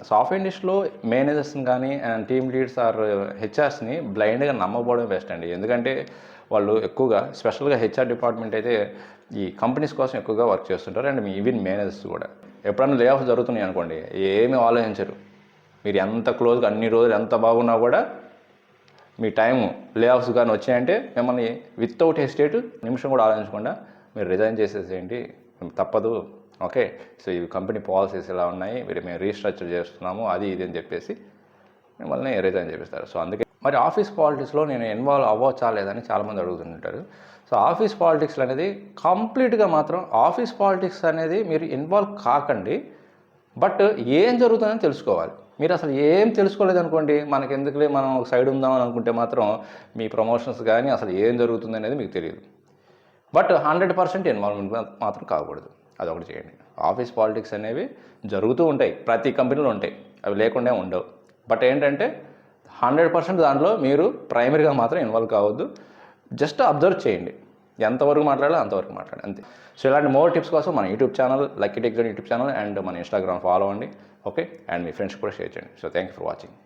Software ఇండస్ట్రీలో మేనేజర్స్ని కానీ అండ్ టీమ్ లీడ్స్ ఆర్ హెచ్ఆర్స్ని బ్లైండ్గా నమ్మకపోవడం బెస్ట్ అండి. ఎందుకంటే వాళ్ళు ఎక్కువగా స్పెషల్గా హెచ్ఆర్ డిపార్ట్మెంట్ అయితే ఈ కంపెనీస్ కోసం ఎక్కువగా వర్క్ చేస్తుంటారు. అండ్ ఈవెన్ మేనేజర్స్ కూడా ఎప్పుడన్నా లే ఆఫ్ జరుగుతున్నాయి అనుకోండి, ఏమీ ఆలోచించరు. మీరు ఎంత క్లోజ్గా అన్ని రోజులు ఎంత బాగున్నా కూడా మీ టైము లే ఆఫ్స్ కానీ వచ్చాయంటే మిమ్మల్ని వితౌట్ హెసిటేట్ నిమిషం కూడా ఆలోచించకుండా మీరు రిజైన్ చేసేసేయండి, తప్పదు, ఓకే, సో ఇవి కంపెనీ పాలసీస్ ఇలా ఉన్నాయి, మేము రీస్ట్రక్చర్ చేస్తున్నాము, అది ఇది అని చెప్పేసి మిమ్మల్ని రిజైన్ చేపిస్తారు. సో అందుకే మరి ఆఫీస్ పాలిటిక్స్లో నేను ఇన్వాల్వ్ అవ్వచ్చా లేదని చాలామంది అడుగుతుంటారు. సో ఆఫీస్ పాలిటిక్స్ అనేది కంప్లీట్గా మాత్రం ఆఫీస్ పాలిటిక్స్ అనేది మీరు ఇన్వాల్వ్ కాకండి. బట్ ఏం జరుగుతుందని తెలుసుకోవాలి. మీరు అసలు ఏం తెలుసుకోలేదు అనుకోండి, మనకి ఎందుకులే మనం ఒక సైడ్ ఉందామని అనుకుంటే మాత్రం మీ ప్రమోషన్స్ కానీ అసలు ఏం జరుగుతుంది అనేది మీకు తెలియదు. బట్ 100% ఇన్వాల్వ్మెంట్ మాత్రం కాకూడదు. అదొకటి చేయండి. ఆఫీస్ పాలిటిక్స్ అనేవి జరుగుతూ ఉంటాయి, ప్రతి కంపెనీలో ఉంటాయి, అవి లేకుండా ఉండవు. బట్ ఏంటంటే 100% దాంట్లో మీరు ప్రైమరీగా మాత్రం ఇన్వాల్వ్ కావద్దు. జస్ట్ అబ్జర్వ్ చేయండి, ఎంతవరకు మాట్లాడాలో అంతవరకు మాట్లాడండి, అంతే. సో ఇలాంటి మోర్ టిప్స్ కోసం మన YouTube channel lucky tech zone YouTube channel and మన ఇన్స్టాగ్రామ్ ఫాలో అవ్వండి, ఓకే, అండ్ మీ ఫ్రెండ్స్ కూడా షేర్ చేయండి. So thank you for watching.